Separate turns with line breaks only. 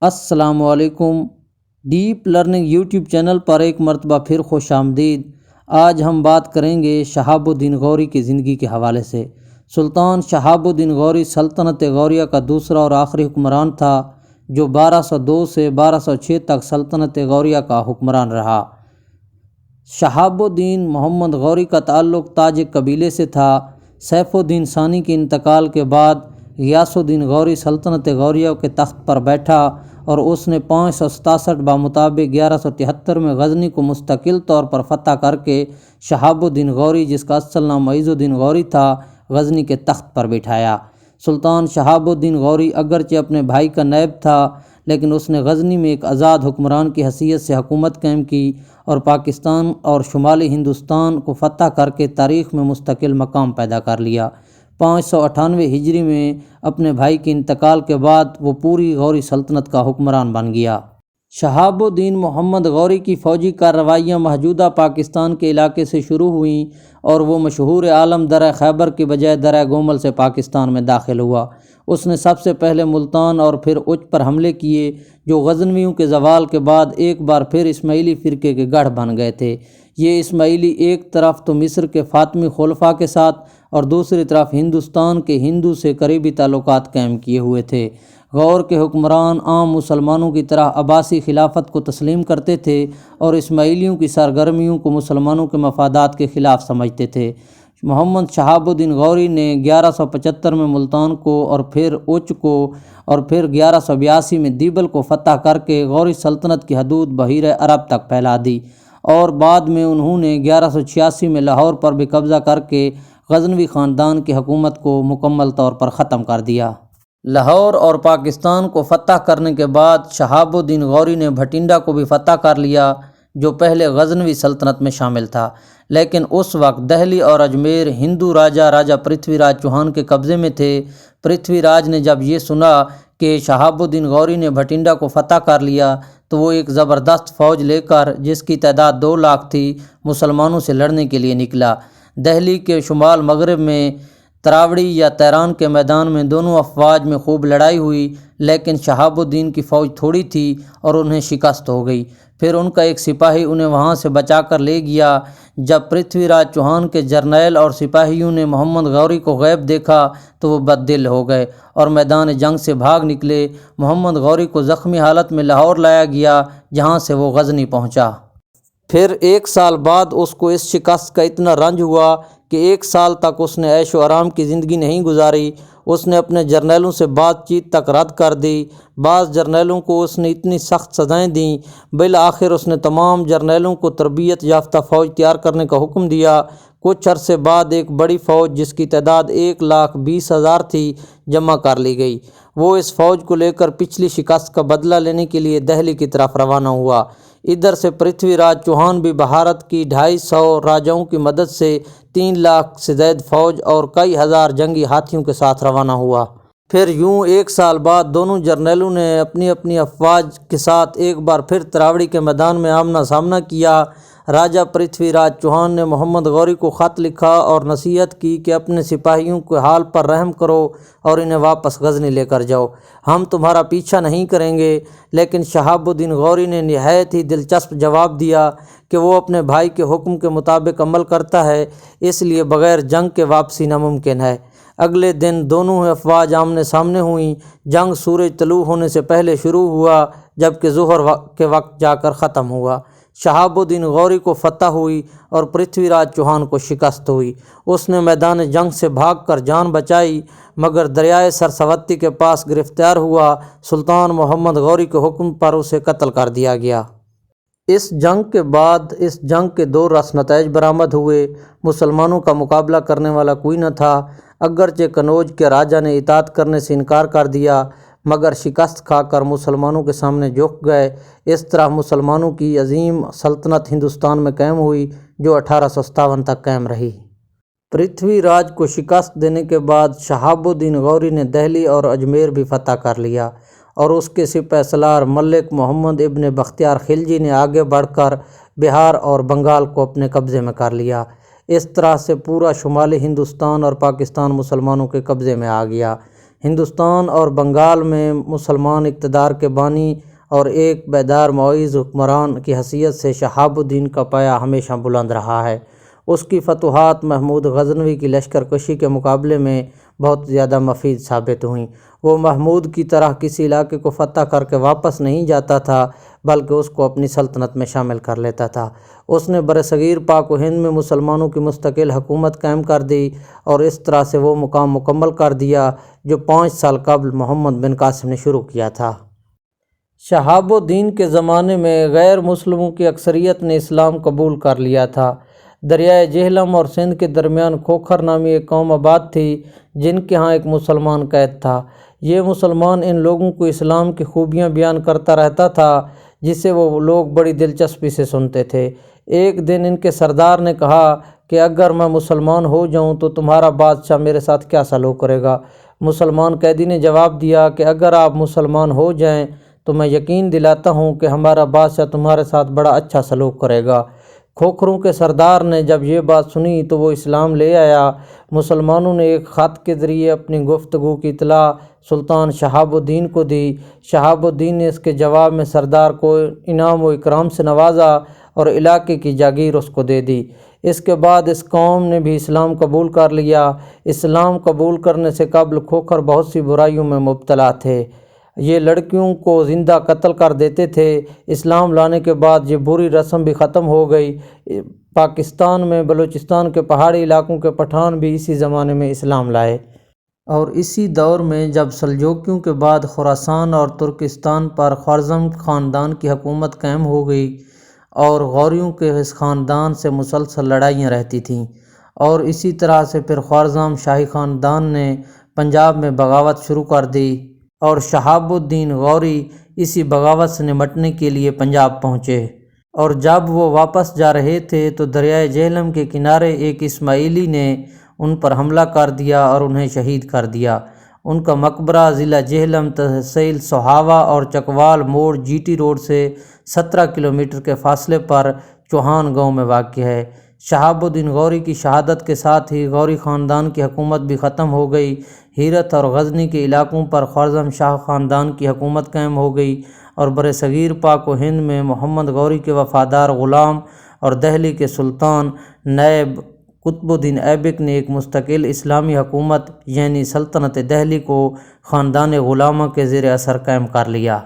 السلام علیکم۔ Deep learning YouTube channel پر ایک مرتبہ پھر خوش آمدید۔ آج ہم بات کریں گے شہاب الدین غوری کی زندگی کے حوالے سے۔ سلطان شہاب الدین غوری سلطنت غوریہ کا دوسرا اور آخری حکمران تھا، جو 1202 سے 1206 تک سلطنت غوریہ کا حکمران رہا۔ شہاب الدین محمد غوری کا تعلق تاجک قبیلے سے تھا۔ سیف الدین ثانی کے انتقال کے بعد غیاث الدین غوری سلطنت غوریہ کے تخت پر بیٹھا اور اس نے 567 بمطابق 1173 میں غزنی کو مستقل طور پر فتح کر کے شہاب الدین غوری، جس کا اصل نام معیز الدین غوری تھا، غزنی کے تخت پر بٹھایا۔ سلطان شہاب الدین غوری اگرچہ اپنے بھائی کا نائب تھا، لیکن اس نے غزنی میں ایک آزاد حکمران کی حیثیت سے حکومت قائم کی اور پاکستان اور شمالی ہندوستان کو فتح کر کے تاریخ میں مستقل مقام پیدا کر لیا۔ 598 ہجری میں اپنے بھائی کے انتقال کے بعد وہ پوری غوری سلطنت کا حکمران بن گیا۔ شہاب الدین محمد غوری کی فوجی کارروائیاں موجودہ پاکستان کے علاقے سے شروع ہوئیں اور وہ مشہور عالم درہ خیبر کے بجائے درہ گومل سے پاکستان میں داخل ہوا۔ اس نے سب سے پہلے ملتان اور پھر اچ پر حملے کیے، جو غزنویوں کے زوال کے بعد ایک بار پھر اسماعیلی فرقے کے گڑھ بن گئے تھے۔ یہ اسماعیلی ایک طرف تو مصر کے فاطمی خلفاء کے ساتھ اور دوسری طرف ہندوستان کے ہندو سے قریبی تعلقات قائم کیے ہوئے تھے۔ غور کے حکمران عام مسلمانوں کی طرح عباسی خلافت کو تسلیم کرتے تھے اور اسماعیلیوں کی سرگرمیوں کو مسلمانوں کے مفادات کے خلاف سمجھتے تھے۔ محمد شہاب الدین غوری نے 1175 میں ملتان کو اور پھر اچ کو اور پھر 1182 میں دیبل کو فتح کر کے غوری سلطنت کی حدود بحیرہ عرب تک پھیلا دی، اور بعد میں انہوں نے 1186 میں لاہور پر بھی قبضہ کر کے غزنوی خاندان کی حکومت کو مکمل طور پر ختم کر دیا۔ لاہور اور پاکستان کو فتح کرنے کے بعد شہاب الدین غوری نے بھٹنڈا کو بھی فتح کر لیا، جو پہلے غزنوی سلطنت میں شامل تھا، لیکن اس وقت دہلی اور اجمیر ہندو راجہ پرتھوی راج چوہان کے قبضے میں تھے۔ پرتھوی راج نے جب یہ سنا کہ شہاب الدین غوری نے بھٹنڈا کو فتح کر لیا تو وہ ایک زبردست فوج لے کر، جس کی تعداد 2 لاکھ تھی، مسلمانوں سے لڑنے کے لیے نکلا۔ دہلی کے شمال مغرب میں تراوڑی یا تیران کے میدان میں دونوں افواج میں خوب لڑائی ہوئی، لیکن شہاب الدین کی فوج تھوڑی تھی اور انہیں شکست ہو گئی۔ پھر ان کا ایک سپاہی انہیں وہاں سے بچا کر لے گیا۔ جب پرتھوی راج چوہان کے جرنیل اور سپاہیوں نے محمد غوری کو غائب دیکھا تو وہ بد دل ہو گئے اور میدان جنگ سے بھاگ نکلے۔ محمد غوری کو زخمی حالت میں لاہور لایا گیا، جہاں سے وہ غزنی پہنچا۔ پھر 1 سال بعد اس کو اس شکست کا اتنا رنج ہوا کہ 1 سال تک اس نے عیش و آرام کی زندگی نہیں گزاری۔ اس نے اپنے جرنیلوں سے بات چیت تک رد کر دی۔ بعض جرنیلوں کو اس نے اتنی سخت سزائیں دیں، بالآخر اس نے تمام جرنیلوں کو تربیت یافتہ فوج تیار کرنے کا حکم دیا۔ کچھ عرصے بعد ایک بڑی فوج، جس کی تعداد 1,20,000 تھی، جمع کر لی گئی۔ وہ اس فوج کو لے کر پچھلی شکست کا بدلہ لینے کے لیے دہلی کی طرف روانہ ہوا۔ ادھر سے پرتھوی راج چوہان بھی بھارت کی 250 راجاؤں کی مدد سے 3 لاکھ سے زائد فوج اور کئی ہزار جنگی ہاتھیوں کے ساتھ روانہ ہوا۔ پھر یوں 1 سال بعد دونوں جرنیلوں نے اپنی اپنی افواج کے ساتھ ایک بار پھر تراوڑی کے میدان میں آمنا سامنا کیا۔ راجہ پرتھوی راج چوہان نے محمد غوری کو خط لکھا اور نصیحت کی کہ اپنے سپاہیوں کے حال پر رحم کرو اور انہیں واپس غزنی لے کر جاؤ، ہم تمہارا پیچھا نہیں کریں گے۔ لیکن شہاب الدین غوری نے نہایت ہی دلچسپ جواب دیا کہ وہ اپنے بھائی کے حکم کے مطابق عمل کرتا ہے، اس لیے بغیر جنگ کے واپسی ناممکن ہے۔ اگلے دن دونوں افواج آمنے سامنے ہوئیں۔ جنگ سورج طلوع ہونے سے پہلے شروع ہوا، جبکہ ظہر کے وقت جا کر ختم ہوا۔ شہاب الدین غوری کو فتح ہوئی اور پرتھوی راج چوہان کو شکست ہوئی۔ اس نے میدان جنگ سے بھاگ کر جان بچائی، مگر دریائے سرسوتی کے پاس گرفتار ہوا۔ سلطان محمد غوری کے حکم پر اسے قتل کر دیا گیا۔ اس جنگ کے بعد اس جنگ کے 2 رس نتائج برآمد ہوئے۔ مسلمانوں کا مقابلہ کرنے والا کوئی نہ تھا۔ اگرچہ قنوج کے راجہ نے اطاعت کرنے سے انکار کر دیا، مگر شکست کھا کر مسلمانوں کے سامنے جھک گئے۔ اس طرح مسلمانوں کی عظیم سلطنت ہندوستان میں قائم ہوئی، جو 1857 تک قائم رہی۔ پرتھوی راج کو شکست دینے کے بعد شہاب الدین غوری نے دہلی اور اجمیر بھی فتح کر لیا، اور اس کے سپہ سالار ملک محمد ابن بختیار خلجی نے آگے بڑھ کر بہار اور بنگال کو اپنے قبضے میں کر لیا۔ اس طرح سے پورا شمالی ہندوستان اور پاکستان مسلمانوں کے قبضے میں آ گیا۔ ہندوستان اور بنگال میں مسلمان اقتدار کے بانی اور ایک بیدار معیز حکمران کی حیثیت سے شہاب الدین کا پایہ ہمیشہ بلند رہا ہے۔ اس کی فتوحات محمود غزنوی کی لشکر کشی کے مقابلے میں بہت زیادہ مفید ثابت ہوئیں۔ وہ محمود کی طرح کسی علاقے کو فتح کر کے واپس نہیں جاتا تھا، بلکہ اس کو اپنی سلطنت میں شامل کر لیتا تھا۔ اس نے برصغیر پاک و ہند میں مسلمانوں کی مستقل حکومت قائم کر دی اور اس طرح سے وہ مقام مکمل کر دیا جو 5 سال قبل محمد بن قاسم نے شروع کیا تھا۔ شہاب الدین کے زمانے میں غیر مسلموں کی اکثریت نے اسلام قبول کر لیا تھا۔ دریائے جہلم اور سندھ کے درمیان کھوکھر نامی ایک قوم آباد تھی جن کے ہاں ایک مسلمان قید تھا۔ یہ مسلمان ان لوگوں کو اسلام کی خوبیاں بیان کرتا رہتا تھا جسے وہ لوگ بڑی دلچسپی سے سنتے تھے۔ ایک دن ان کے سردار نے کہا کہ اگر میں مسلمان ہو جاؤں تو تمہارا بادشاہ میرے ساتھ کیا سلوک کرے گا؟ مسلمان قیدی نے جواب دیا کہ اگر آپ مسلمان ہو جائیں تو میں یقین دلاتا ہوں کہ ہمارا بادشاہ تمہارے ساتھ بڑا اچھا سلوک کرے گا۔ کھوکھروں کے سردار نے جب یہ بات سنی تو وہ اسلام لے آیا۔ مسلمانوں نے ایک خط کے ذریعے اپنی گفتگو کی اطلاع سلطان شہاب الدین کو دی۔ شہاب الدین نے اس کے جواب میں سردار کو انعام و اکرام سے نوازا اور علاقے کی جاگیر اس کو دے دی۔ اس کے بعد اس قوم نے بھی اسلام قبول کر لیا۔ اسلام قبول کرنے سے قبل کھوکھر بہت سی برائیوں میں مبتلا تھے۔ یہ لڑکیوں کو زندہ قتل کر دیتے تھے۔ اسلام لانے کے بعد یہ بری رسم بھی ختم ہو گئی۔ پاکستان میں بلوچستان کے پہاڑی علاقوں کے پٹھان بھی اسی زمانے میں اسلام لائے۔ اور اسی دور میں جب سلجوکیوں کے بعد خراسان اور ترکستان پر خوارزم خاندان کی حکومت قائم ہو گئی اور غوریوں کے اس خاندان سے مسلسل لڑائیاں رہتی تھیں، اور اسی طرح سے پھر خوارزم شاہی خاندان نے پنجاب میں بغاوت شروع کر دی اور شہاب الدین غوری اسی بغاوت سے نمٹنے کے لیے پنجاب پہنچے۔ اور جب وہ واپس جا رہے تھے تو دریائے جہلم کے کنارے ایک اسماعیلی نے ان پر حملہ کر دیا اور انہیں شہید کر دیا۔ ان کا مقبرہ ضلع جہلم تحصیل سوہاوا اور چکوال موڑ جی ٹی روڈ سے 17 کلومیٹر کے فاصلے پر چوہان گاؤں میں واقع ہے۔ شہاب الدین غوری کی شہادت کے ساتھ ہی غوری خاندان کی حکومت بھی ختم ہو گئی۔ ہیرت اور غزنی کے علاقوں پر خوارزم شاہ خاندان کی حکومت قائم ہو گئی اور برصغیر پاک و ہند میں محمد غوری کے وفادار غلام اور دہلی کے سلطان نائب قطب الدین ایبک نے ایک مستقل اسلامی حکومت یعنی سلطنت دہلی کو خاندان غلامہ کے زیر اثر قائم کر لیا۔